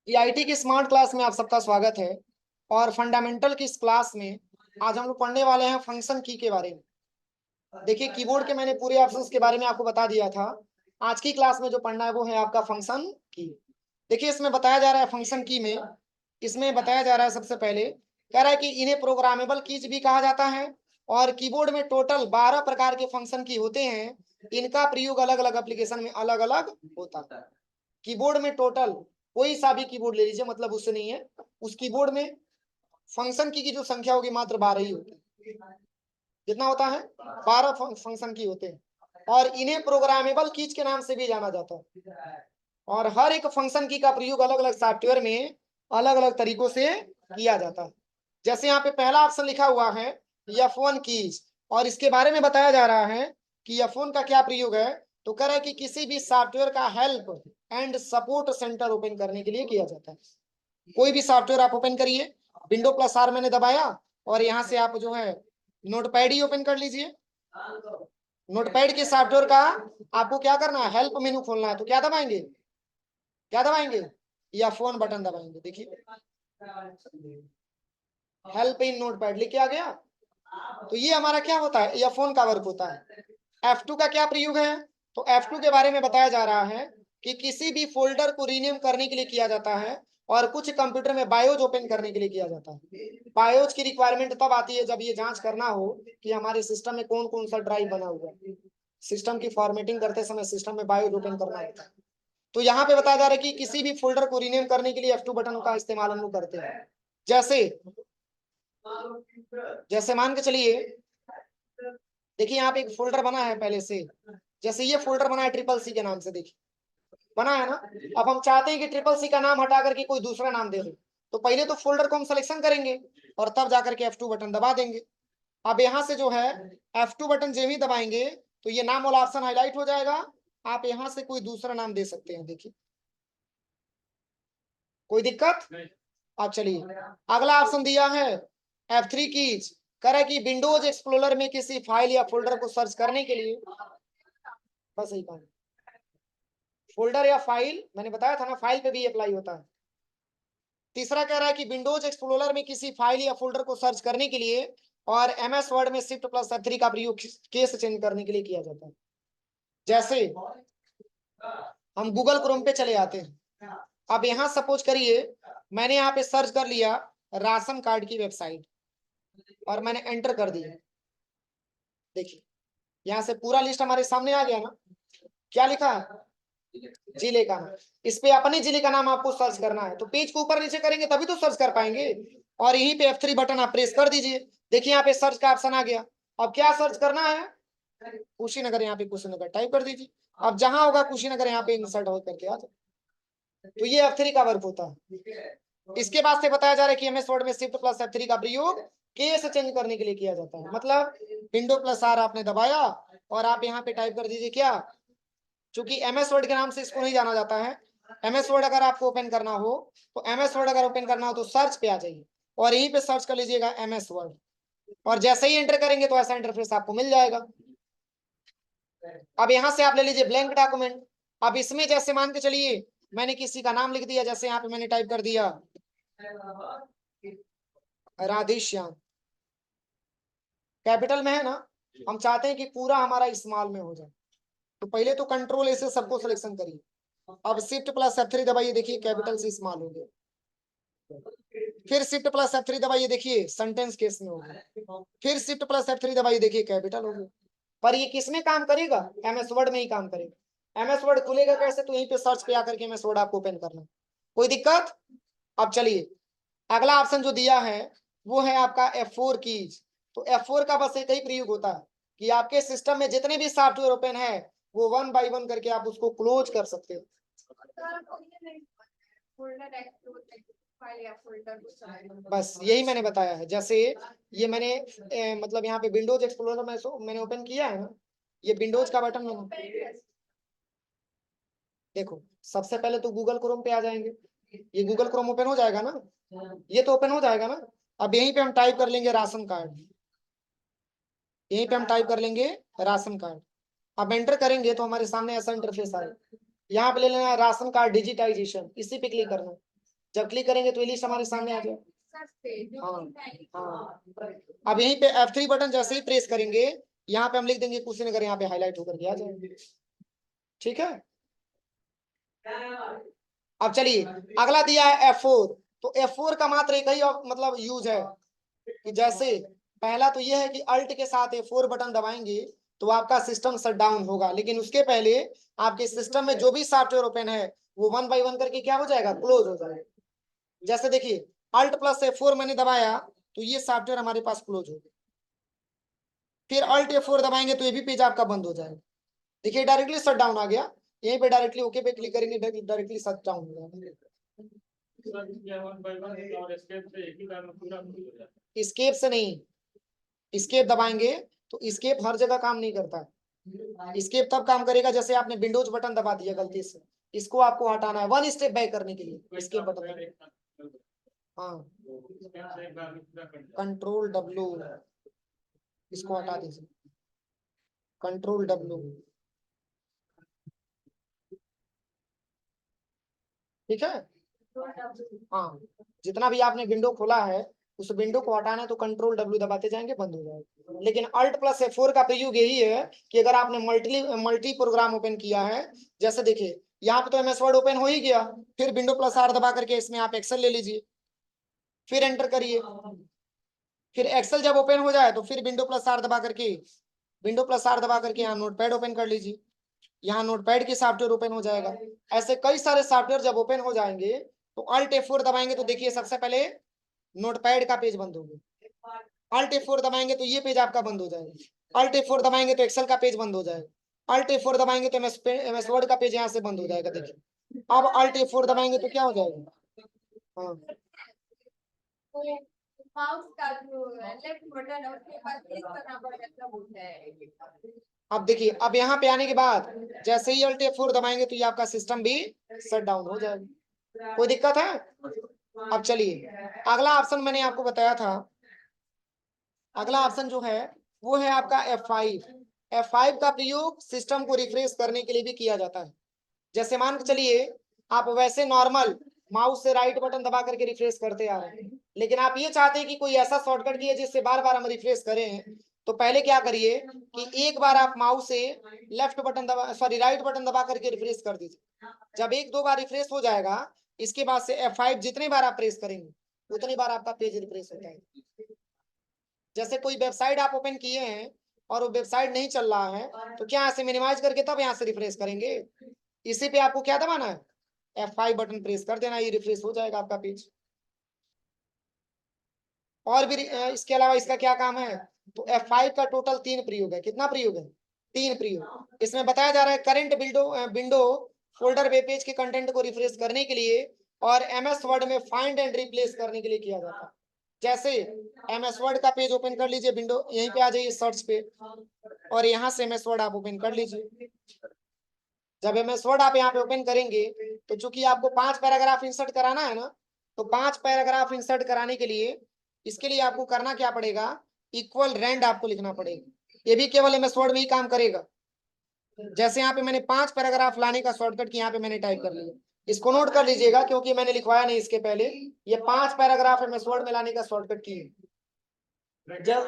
IIT की smart class में आप सबका स्वागत है। और फंडामेंटल की इस क्लास में आज हम लोग पढ़ने वाले हैं फंक्शन की के बारे में। देखिए, कीबोर्ड के मैंने पूरे ऑप्शंस के बारे में आपको बता दिया था। आज की क्लास में जो पढ़ना है वो है आपका फंक्शन की। देखिए, इसमें बताया जा रहा है फंक्शन की में, इसमें बताया जा रहा है सबसे पहले कह रहा है कि इन्हें प्रोग्रामेबल कीज भी कहा जाता है। और कीबोर्ड में टोटल 12 प्रकार के फंक्शन की होते हैं। इनका प्रयोग अलग अलग एप्लीकेशन में अलग अलग होता है। कीबोर्ड में टोटल कोई सा भी कीबोर्ड ले लीजिए, मतलब उससे नहीं है, उस कीबोर्ड में फंक्शन की जो संख्या होगी मात्र 12 ही होती है। कितना होता है? 12 फंक्शन की होते हैं। और इन्हें प्रोग्रामेबल कीज के नाम से भी जाना जाता है। और हर एक फंक्शन की का प्रयोग अलग अलग सॉफ्टवेयर में अलग अलग तरीकों से किया जाता है। जैसे यहाँ पे पहला ऑप्शन लिखा हुआ है F1 कीज, और इसके बारे में बताया जा रहा है कि F1 का क्या प्रयोग है। तो कह रहा है कि किसी भी सॉफ्टवेयर का help and support centre open करने के लिए किया जाता है। कोई भी सॉफ्टवेयर आप ओपन करिए, विंडो प्लस आर मैंने दबाया, और यहाँ से आप जो है नोटपैड ही ओपन कर लीजिए। नोटपैड के सॉफ्टवेयर का आपको क्या करना है, हेल्प मेनू खोलना है। तो क्या दबाएंगे, क्या दबाएंगे? F1 बटन दबाएंगे। देखिए, हेल्प इन नोटपैड लिख के आ गया। तो ये हमारा क्या होता है, F1 का वर्क होता है। F2 का क्या प्रयोग है? तो F2 के बारे में बताया जा रहा है कि किसी भी फोल्डर को रीनेम करने के लिए किया जाता है, और कुछ कंप्यूटर में बायोज ओपन करने के लिए किया जाता है। बायोज की रिक्वायरमेंट तब आती है जब ये जांच करना हो कि हमारे सिस्टम में कौन कौन सा ड्राइव बना हुआ है। सिस्टम की फॉर्मेटिंग करते समय सिस्टम में बायोज ओपन करना होता है। तो यहाँ पे बताया जा रहा है कि किसी भी फोल्डर को रीनेम करने के लिए F2 बटन का इस्तेमाल हम लोग करते हैं। जैसे जैसे मान के चलिए, देखिए यहाँ पे एक फोल्डर बना है पहले से। जैसे ये फोल्डर बना है ट्रिपल सी के नाम से, देखिए बना है ना। अब हम चाहते हैं कि ट्रिपल सी का नाम हटा करके कोई दूसरा नाम दे दो। तो पहले तो फोल्डर को हम सिलेक्शन करेंगे और तब जाकर के F2 बटन दबा देंगे। अब यहाँ से जो है F2 बटन जब ही दबाएंगे तो ये नाम वाला ऑप्शन हाईलाइट हो जाएगा। आप यहाँ से कोई दूसरा नाम दे सकते हैं। देखिए, कोई दिक्कत? अब चलिए, अगला ऑप्शन दिया है F3 कीज। कह रहा है कि विंडोज एक्सप्लोरर में किसी फाइल या फोल्डर को सर्च करने के लिए, बस यही काम। फोल्डर या फाइल मैंने बताया था ना, फाइल पे भी अप्लाई होता है। तीसरा कह रहा है कि विंडोज एक्सप्लोरर में किसी फाइल या फोल्डर को सर्च करने के लिए और MS वर्ड में शिफ्ट प्लस F3 का प्रयोग केस चेंज करने के लिए किया जाता है। जैसे हम गूगल क्रोम पे चले आते हैं। अब यहाँ सपोज करिए मैंने यहाँ पे सर्च कर लिया राशन कार्ड की वेबसाइट, और मैंने एंटर कर दिया। देखिए, यहाँ से पूरा लिस्ट हमारे सामने आ गया ना। क्या लिखा है? जिले का नाम। इस पे अपने जिले का नाम आपको सर्च करना है, तो पेज को ऊपर नीचे करेंगे तभी तो सर्च कर पाएंगे। और यहीं पे F3 बटन आप प्रेस कर दीजिए। देखिए, यहाँ पे सर्च का ऑप्शन आ गया। अब क्या सर्च करना है? कुशीनगर, यहाँ पे कुशीनगर टाइप कर दीजिए। अब जहां होगा कुशीनगर यहाँ पे इंसर्ट हो करके आ जाए। तो ये F3 का वर्क होता है। इसके बाद से बताया जा रहा है कि MS वर्ड में शिफ्ट प्लस F3 का प्रयोग केस चेंज करने के लिए किया जाता है। मतलब विंडो प्लस आर आपने दबाया और आप यहाँ पे टाइप कर दीजिए क्या। चूंकि MS वर्ड के नाम से इसको नहीं जाना जाता है। MS वर्ड अगर आपको ओपन करना हो तो MS वर्ड अगर ओपन करना हो तो सर्च पे आ जाइए और यहीं पे सर्च कर लीजिएगा MS वर्ड, और जैसे ही एंटर करेंगे तो ऐसा इंटरफेस आपको मिल जाएगा। अब यहाँ से आप ले लीजिए ब्लैंक डॉक्यूमेंट। अब इसमें जैसे मान के चलिए मैंने किसी का नाम लिख दिया, जैसे यहाँ पे मैंने टाइप कर दिया राधेश्याम, कैपिटल में है ना। हम चाहते हैं कि पूरा हमारा स्मॉल में हो जाए, तो पहले तो कंट्रोल ऐसे सबको सिलेक्शन करिए। अब शिफ्ट प्लस F3 दबाइए, देखिए कैपिटल से स्मॉल हो गया। फिर शिफ्ट प्लस F3 दबाइए, देखिए सेंटेंस केस में हो गया। फिर शिफ्ट प्लस F3 दबाइए, देखिए कैपिटल हो गया। पर ये किस में काम करेगा? MS वर्ड में ही काम करेगा। MS वर्ड खुलेगा कैसे? तो यहीं पे सर्च पे आकर के MS वर्ड आपको ओपन करना। कोई दिक्कत? अब चलिए, अगला ऑप्शन जो दिया है वो है आपका F4 कीज। तो F4 का बस एक ही प्रयोग होता है कि आपके सिस्टम में जितने भी सॉफ्टवेयर ओपन है वो 1 बाय 1 करके आप उसको क्लोज कर सकते हो। बस यही मैंने बताया है। जैसे ये मैंने मतलब यहाँ पे विंडोज एक्सप्लोरर में मैंने ओपन किया है ना, ये विंडोज का बटन मैंने, देखो सबसे पहले तो गूगल क्रोम पे आ जाएंगे। ये गूगल क्रोम ओपन हो जाएगा ना, ये तो ओपन हो जाएगा ना। अब यहीं पे हम टाइप कर लेंगे राशन कार्ड, यहीं पे हम टाइप कर लेंगे राशन कार्ड। अब एंटर करेंगे तो हमारे सामने ऐसा इंटरफेस आएगा। यहाँ पे ले लेना राशन कार्ड डिजिटाइजेशन, इसी पे क्लिक करना। जब क्लिक करेंगे तो ये लिस्ट हमारे सामने आ जाएगा। हाँ हाँ, अब यहीं पे F3 बटन जैसे ही प्रेस करेंगे, यहाँ पे हम लिख देंगे कुशीनगर, यहाँ पे हाईलाइट होकर के आ जाएंगे। ठीक है, अब चलिए अगला दिया है F4। तो F4 का मात्र एक ही मतलब यूज है कि जैसे पहला तो यह है कि अल्ट के साथ F4 बटन दबाएंगे तो आपका सिस्टम शट डाउन होगा, लेकिन उसके पहले आपके सिस्टम में जो भी सॉफ्टवेयर ओपन है वो 1 बाय 1 करके क्या हो जाएगा, क्लोज हो जाएगा। जैसे देखिए अल्ट प्लस F4 मैंने दबाया तो ये सॉफ्टवेयर हमारे पास क्लोज हो गया, फिर अल्ट F4 दबाएंगे तो ये भी पेज आपका बंद हो जाएगा। देखिए डायरेक्टली शट डाउन आ गया, यहीं पे डायरेक्टली ओके पे क्लिक करेंगे, डायरेक्टली शट डाउन हो जाएगा। स्केप से नहीं, स्केप दबाएंगे तो स्केप हर जगह काम नहीं करता। स्केप तब काम करेगा जैसे आपने विंडोज बटन दबा दिया गलती से, इसको आपको हटाना है 1 स्टेप बैक करने के लिए स्केप बटन। हाँ, कंट्रोल W, इसको हटा दीजिए, कंट्रोल W। ठीक है, हाँ, जितना भी आपने विंडो खोला है उस विंडो को हटाना है तो कंट्रोल W दबाते जाएंगे, बंद हो जाएगा। लेकिन अल्ट प्लस F4 का प्रयोग यही है कि अगर आपने मल्टी प्रोग्राम ओपन किया है, जैसे देखिए यहाँ पे तो MS वर्ड ओपन हो ही गया, फिर विंडो प्लस R दबा करके इसमें आप एक्सेल ले लीजिए, फिर एंटर करिए, फिर एक्सेल जब ओपन हो जाए तो फिर विंडो प्लस आर दबा करके यहाँ नोटपैड ओपन कर लीजिए, यहाँ नोटपैड की सॉफ्टवेयर ओपन हो जाएगा। ऐसे कई सारे सॉफ्टवेयर जब ओपन हो जाएंगे तो अल्ट F4 दबाएंगे तो देखिए सबसे पहले नोटपैड का पेज बंद होगा, अल्ट F4 दबाएंगे तो ये पेज आपका बंद हो जाएगा, अल्ट F4 दबाएंगे तो एक्सेल का पेज बंद हो जाएगा, अल्ट F4 दबाएंगे तो MS वर्ड का पेज यहाँ से बंद हो जाएगा। देखिए अब अल्ट F4 दबाएंगे तो क्या हो जाएगा, हाँ, माउस का जो लेफ्ट बटन है उसके पास क्लिक करना पड़ेगा तब होता है। अब देखिए अब यहाँ पे आने के बाद जैसे ही अल्ट F4 दबाएंगे तो ये आपका सिस्टम भी शट डाउन हो जाएगा। कोई दिक्कत है? अब चलिए अगला ऑप्शन मैंने आपको बताया था, अगला ऑप्शन जो है वो है आपका F5। F5 का प्रयोग सिस्टम को रिफ्रेश करने के लिए भी किया जाता है। जैसे मान के चलिए आप वैसे नॉर्मल माउस से राइट बटन दबा करके रिफ्रेश करते आ रहे हैं, लेकिन आप ये चाहते हैं कि कोई ऐसा शॉर्टकट की है जिससे बार बार हम रिफ्रेश करें, तो पहले क्या करिए कि एक बार आप माउस से राइट बटन दबा करके रिफ्रेश कर दीजिए। जब 1-2 बार रिफ्रेश हो जाएगा, इसके बाद से F5 जितने बार आप प्रेस करेंगे उतनी बार आपका पेज रिफ्रेश होता है। जैसे कोई वेबसाइट आप ओपन किए हैं और वो वेबसाइट नहीं चल रहा है तो क्या यहाँ से मिनिमाइज करके तब यहाँ से रिफ्रेश करेंगे, इसी पे आपको क्या दबाना है, F5 बटन प्रेस कर देना, ये रिफ्रेश हो जाएगा आपका पेज। और भी इसके अलावा इसका क्या काम है, तो F5 का टोटल 3 प्रयोग है। कितना प्रयोग है, 3 प्रयोग। इसमें बताया जा रहा है current window folder web page के कंटेंट को रिफ्रेश करने के लिए और MS वर्ड में फाइंड एंड रिप्लेस करने के लिए किया जाता है। जैसे MS वर्ड का पेज ओपन कर लीजिए, विंडो यहीं पे आ जाइए सर्च पे और यहाँ से MS वर्ड आप ओपन कर लीजिए। जब MS वर्ड आप यहाँ पे ओपन करेंगे तो चूंकि आपको 5 पैराग्राफ इंसर्ट कराना है ना, तो 5 पैराग्राफ इंसर्ट कराने के लिए इसके लिए आपको करना क्या पड़ेगा, इक्वल रैंड आपको लिखना पड़ेगा। ये भी केवल MS वर्ड में ही काम करेगा। जैसे यहाँ पे मैंने 5 पैराग्राफ लाने का शॉर्टकट की यहाँ पे मैंने टाइप कर लिया, इसको नोट कर लीजिएगा क्योंकि मैंने लिखवाया नहीं इसके पहले। ये 5 पैराग्राफ MS वर्ड में लाने का शॉर्टकट की है। जब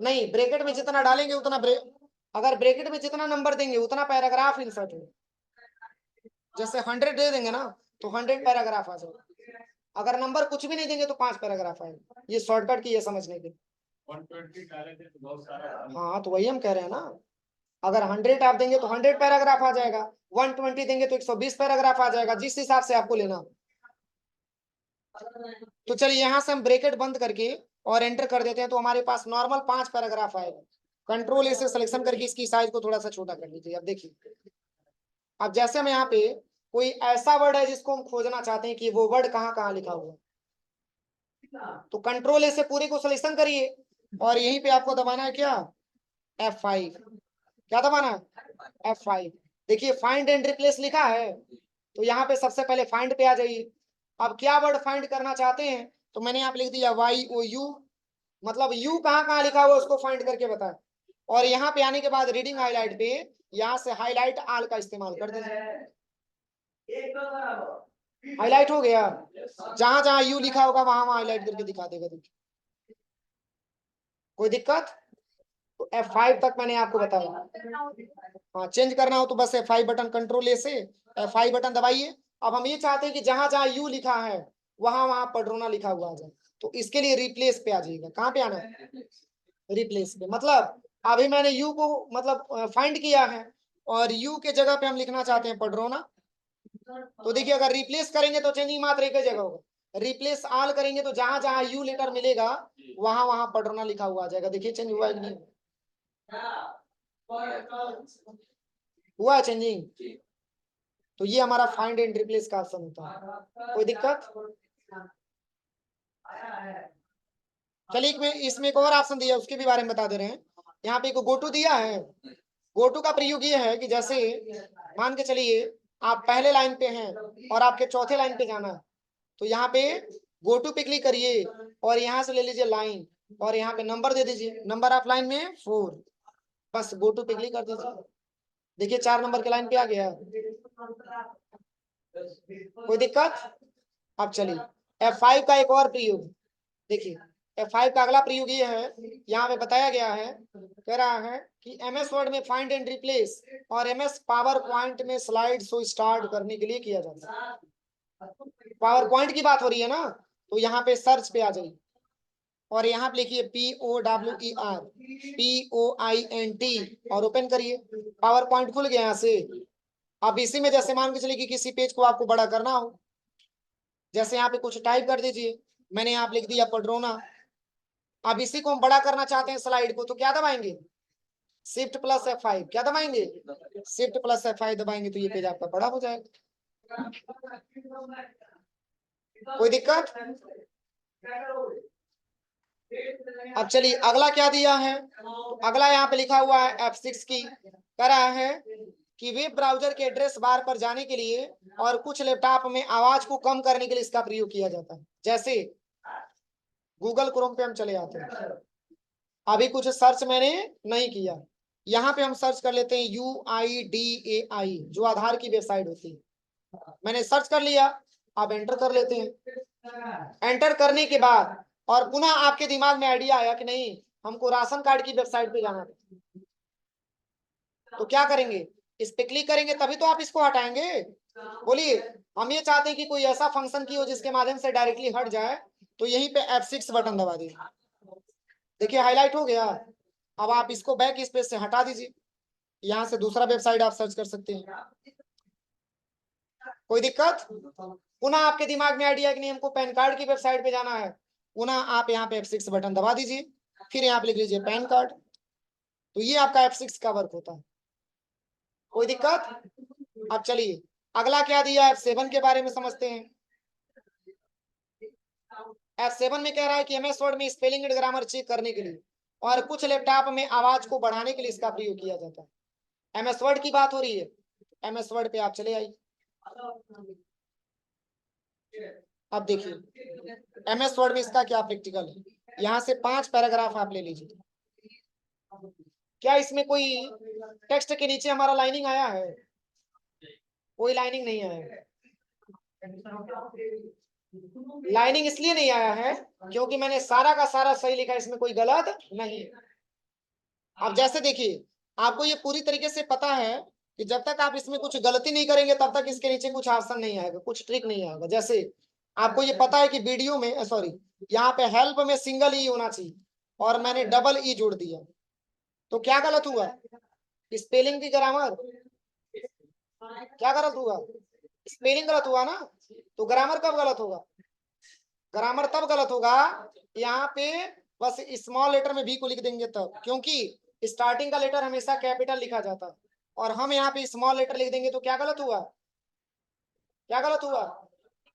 नहीं ब्रैकेट में जितना डालेंगे उतना अगर ब्रैकेट में जितना नंबर देंगे उतना पैराग्राफ इंसर्ट हो। जैसे 100 दे देंगे ना तो 100 पैराग्राफ आ जाएगा, अगर नंबर कुछ भी नहीं देंगे तो 5 पैराग्राफ आएगा। ये शॉर्टकट की है समझने के। 120 डाले थे तो बहुत सारा, हाँ तो वही हम कह रहे हैं ना, अगर 100 आप देंगे तो 100 पैराग्राफ आ जाएगा, 120 देंगे तो 120 पैराग्राफ आ जाएगा, जिस हिसाब से आपको लेना। तो चलिए यहाँ से हम ब्रैकेट बंद करके और एंटर कर देते हैं तो हमारे पास नॉर्मल 5 पैराग्राफ आएगा। कंट्रोल से सिलेक्शन करके इसकी साइज को थोड़ा सा छोटा कर लीजिए। अब देखिए अब जैसे हम यहाँ पे कोई ऐसा वर्ड है जिसको हम खोजना चाहते हैं कि वो वर्ड कहाँ कहाँ लिखा हुआ है, तो कंट्रोल से पूरे को सिलेक्शन करिए और यहीं पे आपको दबाना है क्या, F5। क्या दबाना है, F5। देखिए फाइंड एंड रिप्लेस लिखा है तो यहाँ पे सबसे पहले फाइंड पे आ जाइए। अब क्या वर्ड फाइंड करना चाहते हैं तो मैंने यहाँ पे लिख दिया YOU, मतलब यू कहाँ कहाँ लिखा हुआ उसको फाइंड करके बताएं। और यहाँ पे आने के बाद रीडिंग हाईलाइट पे यहाँ से हाईलाइट आल का इस्तेमाल कर दीजिए। हाईलाइट हो गया, जहां जहां यू लिखा होगा वहां वहां हाईलाइट करके दिखा देगा। देखिए कोई दिक्कत? तो F5 तक मैंने आपको बताया। हाँ, चेंज करना हो तो बस F5 बटन, कंट्रोल ए से F5 बटन दबाइए। अब हम ये चाहते हैं कि जहां जहां यू लिखा है वहां वहां पडरोना लिखा हुआ आ जाए, तो इसके लिए रिप्लेस पे आ जाइएगा। कहाँ पे आना है? रिप्लेस पे। मतलब अभी मैंने यू को मतलब फाइंड किया है और यू के जगह पे हम लिखना चाहते हैं पडरोना। तो देखिए अगर रिप्लेस करेंगे तो चेंजिंग मात्र एक ही जगह होगा, रिप्लेस ऑल करेंगे तो जहां जहां यू लेटर मिलेगा वहां वहां पडरोना लिखा हुआ आ जाएगा। देखिए चेंज हुआ है कि नहीं हुआ है चेंजिंग? तो ये हमारा फाइंड एंड रिप्लेस का ऑप्शन होता है। कोई दिक्कत? चलिए इसमें एक और ऑप्शन दिया है, उसके भी बारे में बता दे रहे हैं। यहाँ पे एक गोटू दिया है। गोटू का प्रयोग ये है कि जैसे मान के चलिए आप पहले लाइन पे हैं और आपके चौथे लाइन पे जाना है, तो यहाँ पे गोटू पे क्लिक करिए और यहाँ से ले लीजिए लाइन और यहाँ पे नंबर दे दीजिए, नंबर ऑफ लाइन में 4, बस गोटू पे क्लिक कर दीजिए। देखिए 4 नंबर के लाइन पे आ गया। कोई दिक्कत? अब चलिए F5 का एक और प्रयोग देखिए। F5 का अगला प्रयोग ये है, यहाँ पे बताया गया है, कह रहा है कि MS वर्ड में फाइंड एंड रिप्लेस और MS पावर पॉइंट में स्लाइड शो स्टार्ट करने के लिए किया जाता है। पावर पॉइंट की बात हो रही है ना, तो यहाँ पे सर्च पे आ जाइए और यहाँ पे लिखिए POWER और ओपन करिए। पावर पॉइंट खुल गया यहाँ से। अब इसी में जैसे मान के चलिए कि किसी पेज को आपको बड़ा करना हो, जैसे यहाँ पे कुछ टाइप कर दीजिए, मैंने यहाँ पे लिख दिया पडरोना। अब इसी को हम बड़ा करना चाहते हैं स्लाइड को, तो क्या दबाएंगे? Shift plus F5। क्या दबाएंगे? शिफ्ट प्लस F5 दबाएंगे तो ये पेज आपका बड़ा हो जाएगा। कोई दिक्कत? अब चलिए अगला क्या दिया है, तो अगला यहाँ पे लिखा हुआ है F6 की, कह रहा है कि वेब ब्राउजर के एड्रेस बार पर जाने के लिए और कुछ लैपटॉप में आवाज को कम करने के लिए इसका प्रयोग किया जाता है। जैसे गूगल क्रोम पे हम चले आते हैं, अभी कुछ सर्च मैंने नहीं किया, यहाँ पे हम सर्च कर लेते हैं UIDAI जो आधार की वेबसाइट होती है। मैंने सर्च कर लिया, आप एंटर कर लेते हैं। एंटर करने के बाद और पुनः आपके दिमाग में आइडिया आया कि नहीं हमको राशन कार्ड की वेबसाइट पे जाना है, तो क्या करेंगे? इस पे क्लिक करेंगे तभी तो आप इसको हटाएंगे। बोलिए, हम ये चाहते हैं कि कोई ऐसा फंक्शन की हो जिसके माध्यम से डायरेक्टली हट जाए, तो यहीं पे F6 बटन दबा दीजिए। देखिए हाईलाइट हो गया। अब आप इसको बैक स्पेस से हटा दीजिए, यहाँ से दूसरा वेबसाइट आप सर्च कर सकते हैं। कोई दिक्कत? पुनः आपके दिमाग में आइडिया कि नहीं हमको पैन कार्ड की वेबसाइट पे जाना है, पुनः आप यहाँ पे F6 बटन दबा दीजिए, फिर यहाँ पे लिख लीजिए पैन कार्ड, तो ये आपका F6 का वर्क होता है। कोई दिक्कत? अब चलिए अगला क्या दिया है, F7 के बारे में समझते हैं। F7 में कह रहा है कि MS वर्ड में स्पेलिंग एंड ग्रामर चेक करने के लिए और कुछ लैपटॉप में आवाज को बढ़ाने के लिए इसका प्रयोग किया जाता है। MS वर्ड की बात हो रही है, MS वर्ड पे आप चले आइए। अब देखिए MS वर्ड में इसका क्या प्रैक्टिकल है, यहाँ से 5 पैराग्राफ आप ले लीजिए। क्या इसमें कोई टेक्स्ट के नीचे हमारा लाइनिंग आया है? कोई लाइनिंग नहीं आया है। लाइनिंग इसलिए नहीं आया है क्योंकि मैंने सारा का सारा सही लिखा, इसमें कोई गलत नहीं। अब जैसे देखिए आपको ये पूरी तरीके से पता है कि जब तक आप इसमें कुछ गलती नहीं करेंगे तब तक इसके नीचे कुछ ऑप्शन नहीं आएगा, कुछ ट्रिक नहीं आएगा। जैसे आपको ये पता है कि वीडियो में सॉरी यहाँ पे हेल्प में सिंगल ई होना चाहिए और मैंने डबल ई जोड़ दिया, तो क्या गलत हुआ? स्पेलिंग की ग्रामर क्या गलत हुआ? स्पेलिंग गलत हुआ ना, तो ग्रामर कब गलत होगा? ग्रामर तब गलत होगा यहाँ पे बस स्मॉल लेटर में भी को लिख देंगे तब, क्योंकि स्टार्टिंग का लेटर हमेशा कैपिटल लिखा जाता है और हम यहाँ पे स्मॉल लेटर लिख देंगे तो क्या गलत हुआ? क्या गलत हुआ?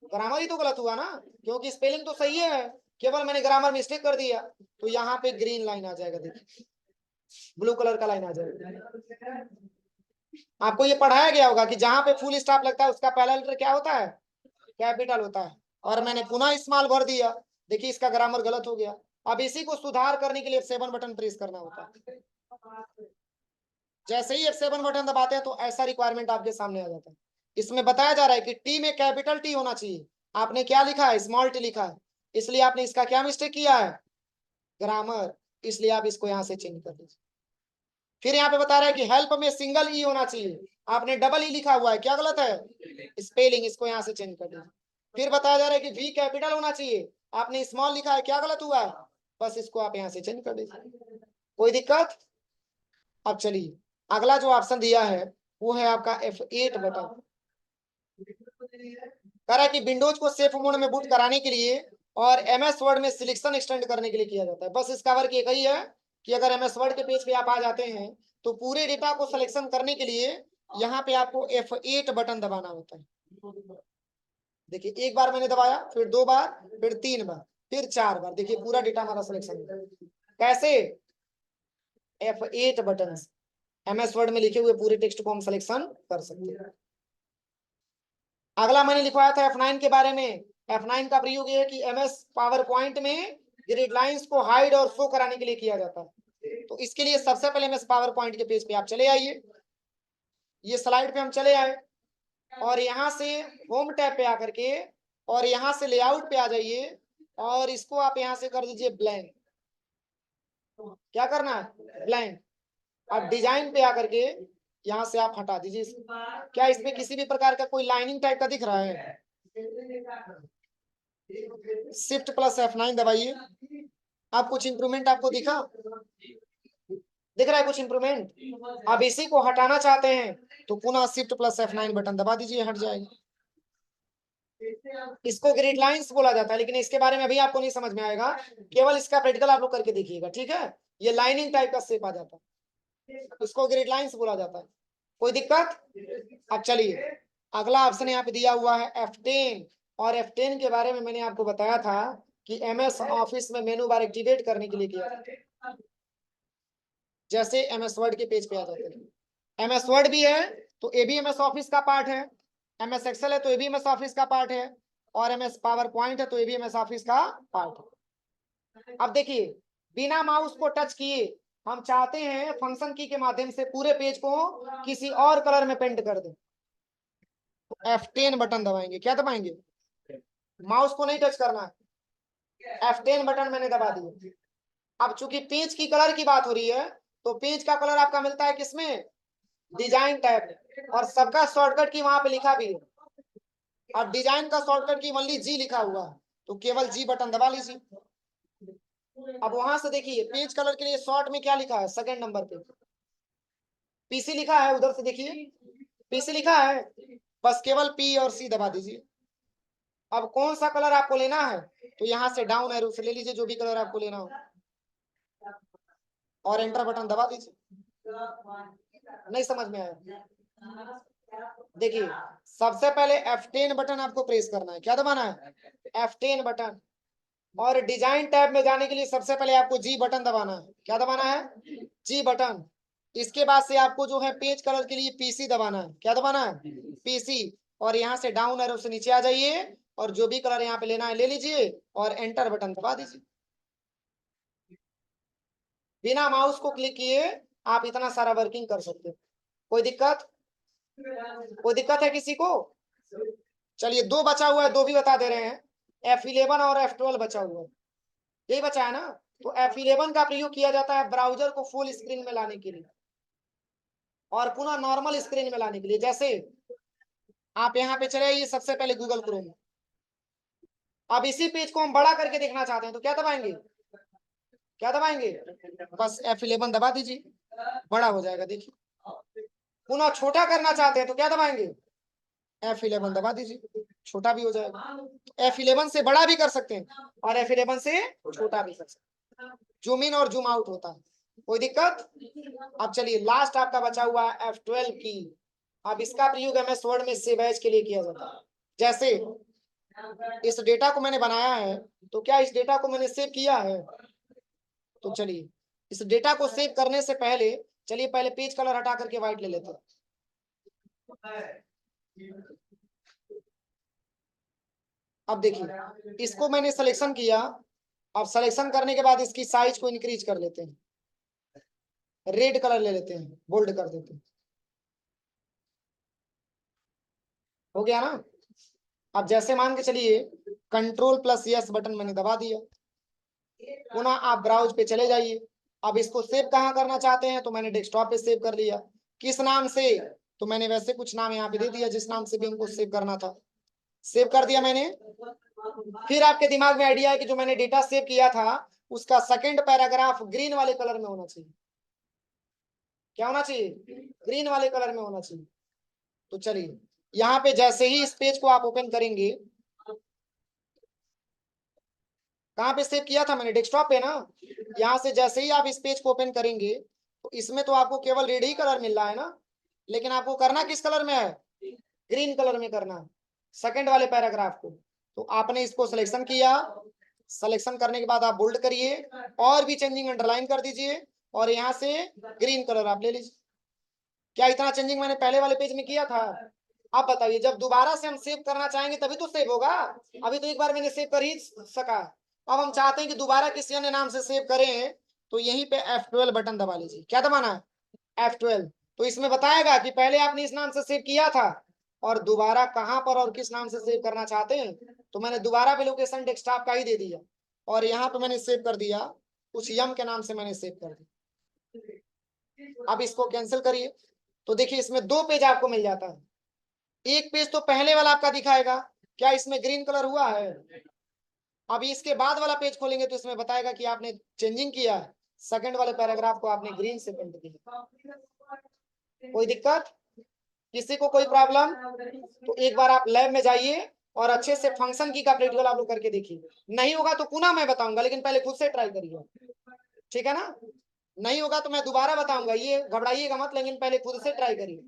ग्रामर ही तो गलत हुआ ना, क्योंकि स्पेलिंग तो सही है, केवल मैंने ग्रामर मिस्टेक कर दिया। तो यहाँ पे ग्रीन लाइन आ जाएगा, देखिए ब्लू कलर का लाइन आ जाएगा। आपको ये पढ़ाया गया होगा कि जहां पे फुल स्टॉप लगता है उसका पहला लेटर क्या होता है? कैपिटल होता है, और मैंने पुनः स्मॉल भर दिया, देखिए इसका ग्रामर गलत हो गया। अब इसी को सुधार करने के लिए 7 बटन प्रेस करना होता है। जैसे ही F7 बटन दबाते हैं तो ऐसा रिक्वायरमेंट आपके सामने आ जाता है। इसमें बताया जा रहा है कि टी में कैपिटल टी होना चाहिए, आपने क्या लिखा है, स्मॉल टी लिखा है, इसलिए आपने इसका क्या मिस्टेक किया है, ग्रामर, इसलिए आप इसको यहां से चेंज कर दीजिए। फिर यहाँ पे बता रहा है कि हेल्प में सिंगल ई होना चाहिए, आपने डबल ई लिखा हुआ है, क्या गलत है, स्पेलिंग, इसको यहाँ से चेंज कर दीजिए। फिर बताया जा रहा है कि वी कैपिटल होना चाहिए, आपने स्मॉल लिखा है, क्या गलत हुआ है, बस इसको आप यहाँ से चेंज कर दीजिए। कोई दिक्कत। अब चलिए अगला जो ऑप्शन दिया है वो है आपका F8 बटन। कह रहा है कि विंडोज को सेफ मोड में बूट कराने के लिए और MS वर्ड में सिलेक्शन एक्सटेंड करने के लिए किया जाता है। बस इसका वर्क एक ही है कि अगर MS वर्ड के पेज पे आप आ जाते हैं तो पूरे डेटा को सिलेक्शन करने के लिए यहाँ पे आपको F8 बटन दबाना होता है। देखिए एक बार मैंने दबाया, फिर 2 बार, फिर 3 बार, फिर 4 बार, देखिए पूरा डेटा हमारा सिलेक्शन कैसे, F8 बटन MS वर्ड में लिखे हुए पूरे टेक्स्ट को हम सिलेक्शन कर सकते हैं। अगला मैंने लिखवाया था F9 के बारे में। F9 का प्रयोग ये है कि MS पावर पॉइंट में ग्रिड लाइंस को हाइड और शो कराने के लिए किया जाता है। तो इसके लिए सबसे पहले MS पावर पॉइंट के पेज पे आप चले आइए, ये स्लाइड पे हम चले आए और यहाँ से होम टैब पे आकर के और यहाँ से लेआउट पे आ जाइए और इसको आप यहाँ से कर दीजिए ब्लैंक। क्या करना है, ब्लैंक। अब डिजाइन पे आकर के यहाँ से आप हटा दीजिए। क्या इसमें किसी भी प्रकार का कोई लाइनिंग टाइप का दिख रहा है, शिफ्ट प्लस F9 दबाइए। आप कुछ इंप्रूवमेंट आपको दिखा, दिख रहा है कुछ इंप्रूवमेंट। अब इसी को हटाना चाहते हैं तो पुनः शिफ्ट प्लस F9 बटन दबा दीजिए, हट जाएगा। इसको ग्रिड लाइंस बोला जाता है, लेकिन इसके बारे में अभी आपको नहीं समझ में आएगा, केवल इसका प्रैक्टिकल आप लोग करके देखिएगा, ठीक है। ये लाइनिंग टाइप का शेप आ जाता है, इसको ग्रिड लाइंस बोला जाता है। कोई दिक्कत। अब चलिए अगला ऑप्शन यहाँ पे दिया हुआ है F10, और F10 के बारे में मैंने आपको बताया था कि MS ऑफिस में मेनू बार एक्टिवेट करने के लिए किया जाता है। जैसे MS वर्ड के पेज पे आ जाते हैं, MS वर्ड भी है तो ये भी MS ऑफिस का पार्ट है, MS एक्सेल है तो ये भी MS ऑफिस का पार्ट है, और MS पावर पॉइंट है तो ये भी MS ऑफिस का पार्ट है। अब देखिए बिना माउस को टच किए हम चाहते हैं फंक्शन की के माध्यम से पूरे पेज को किसी और कलर में पेंट कर दें, तो F10 बटन दबाएंगे। क्या दबाएंगे, माउस को नहीं टच करना है, F10 बटन मैंने दबा दिया। अब चूंकि पेज की कलर की बात हो रही है तो पेज का कलर आपका मिलता है किसमें, डिजाइन टैब, और सबका शॉर्टकट की वहां पे लिखा भी है, और डिजाइन का शॉर्टकट की ओनली जी लिखा हुआ है, तो केवल जी बटन दबा लीजिए। अब वहां से देखिए पेज कलर के लिए शॉर्ट में क्या लिखा है, सेकंड नंबर पे PC लिखा है, उधर से देखिए PC लिखा है, बस केवल P और C दबा दीजिए। अब कौन सा कलर आपको लेना है तो यहाँ से डाउन एरो से ले लीजिए जो भी कलर आपको लेना हो, और एंटर बटन दबा दीजिए। नहीं समझ में आया, देखिए सबसे पहले F10 बटन आपको प्रेस करना है। क्या दबाना है, F10 बटन, और डिजाइन टैब में जाने के लिए सबसे पहले आपको जी बटन दबाना है। क्या दबाना है, जी बटन। इसके बाद से आपको जो है पेज कलर के लिए PC दबाना है। क्या दबाना है, PC, और यहाँ से डाउन एरो से नीचे आ जाइए और जो भी कलर यहाँ पे लेना है ले लीजिए और एंटर बटन दबा दीजिए। बिना माउस को क्लिक किए आप इतना सारा वर्किंग कर सकते हो। कोई दिक्कत, कोई दिक्कत है किसी को। चलिए दो बचा हुआ है, दो भी बता दे रहे हैं, F11 और F12 बचा हुआ है, यही बचा है ना। तो F11 का प्रयोग किया जाता है ब्राउजर को फुल स्क्रीन में लाने के लिए और पुनः नॉर्मल स्क्रीन में लाने के लिए। जैसे आप यहाँ पे चले आइए सबसे पहले गूगल क्रोम, अब इसी पेज को हम बड़ा करके देखना चाहते हैं तो क्या दबाएंगे, क्या दबाएंगे, बस F11 दबा दीजिए, बड़ा हो जाएगा। देखिए पुनः छोटा करना चाहते हैं तो क्या दबाएंगे, F11 दबा दीजिए, छोटा भी हो जाएगा। F11 से बड़ा भी कर सकते हैं और F11 से छोटा भी कर सकते हैं, जूम इन और जूम आउट होता है। कोई दिक्कत। अब चलिए लास्ट आपका बचा हुआ है F12 की। अब इसका प्रयोग MS वर्ड में सेव एज के लिए किया जाता है। जैसे इस डेटा को मैंने बनाया है तो क्या इस डेटा को मैंने सेव किया है, तो चलिए इस डेटा को सेव करने से पहले चलिए पहले पेज कलर हटा करके व्हाइट ले लेते हैं। अब देखिए इसको मैंने सिलेक्शन किया, अब सिलेक्शन करने के बाद इसकी साइज को इंक्रीज कर लेते हैं। रेड कलर ले लेते हैं, बोल्ड कर देते हैं। हो गया ना। अब जैसे मान के चलिए कंट्रोल प्लस यस बटन मैंने दबा दिया, पुनः आप ब्राउज पे चले जाइए। अब इसको सेव कहाँ करना चाहते हैं, तो मैंने डेस्कटॉप पे सेव कर लिया। किस नाम से, तो मैंने वैसे कुछ नाम यहाँ पे दे दिया जिस नाम से भी हमको सेव करना था, सेव कर दिया मैंने। फिर आपके दिमाग में आइडिया है कि जो मैंने डेटा सेव किया था उसका सेकंड पैराग्राफ ग्रीन वाले कलर में होना चाहिए। क्या होना चाहिए, ग्रीन वाले कलर में होना चाहिए। तो चलिए यहाँ पे जैसे ही इस पेज को आप ओपन करेंगे, कहाँ पे सेव किया था मैंने, डेस्कटॉप पे ना। यहाँ से जैसे ही आप इस पेज को ओपन करेंगे तो इसमें तो आपको केवल रेड ही कलर मिल रहा है ना, लेकिन आपको करना किस कलर में है, ग्रीन कलर में करना है सेकंड वाले पैराग्राफ को। तो आपने इसको सिलेक्शन किया, सिलेक्शन करने के बाद आप बोल्ड करिए और भी चेंजिंग अंडरलाइन कर दीजिए और यहाँ से ग्रीन कलर आप ले लीजिए। क्या इतना चेंजिंग मैंने पहले वाले पेज में किया था? आप बताइए, जब दोबारा से हम सेव करना चाहेंगे तभी तो सेव होगा। अभी तो एक बार मैंने सेव कर ही सका। अब हम चाहते हैं कि दोबारा किसी अन्य नाम से सेव करें, तो यहीं पे F12 बटन दबा लीजिए। क्या दबाना है, F12। तो इसमें बताएगा कि पहले आपने इस नाम से सेव किया था और दोबारा कहां पर और किस नाम से सेव करना चाहते हैं। तो मैंने दोबारा भी लोकेशन डेस्कटॉप का ही दे दिया और यहाँ पे मैंने सेव कर दिया, उस यम के नाम से मैंने सेव कर दिया। अब इसको कैंसिल करिए तो देखिए इसमें दो पेज आपको मिल जाता है। एक पेज तो पहले वाला आपका दिखाएगा, क्या इसमें ग्रीन कलर हुआ है। अभी इसके बाद वाला पेज खोलेंगे तो इसमें बताएगा कि आपने चेंजिंग किया है, सेकंड वाले पैराग्राफ को आपने ग्रीन से पेंट किया। कोई दिक्कत, किसी को कोई प्रॉब्लम? तो एक बार आप लैब में जाइए और अच्छे से फंक्शन की का प्रैक्टिकल आप लोग करके देखिए। नहीं होगा तो पुनः मैं बताऊंगा, लेकिन पहले खुद से ट्राई करिए, ठीक है ना। नहीं होगा तो मैं दोबारा बताऊंगा, ये घबराइएगा मत, लेकिन पहले खुद से ट्राई करिए।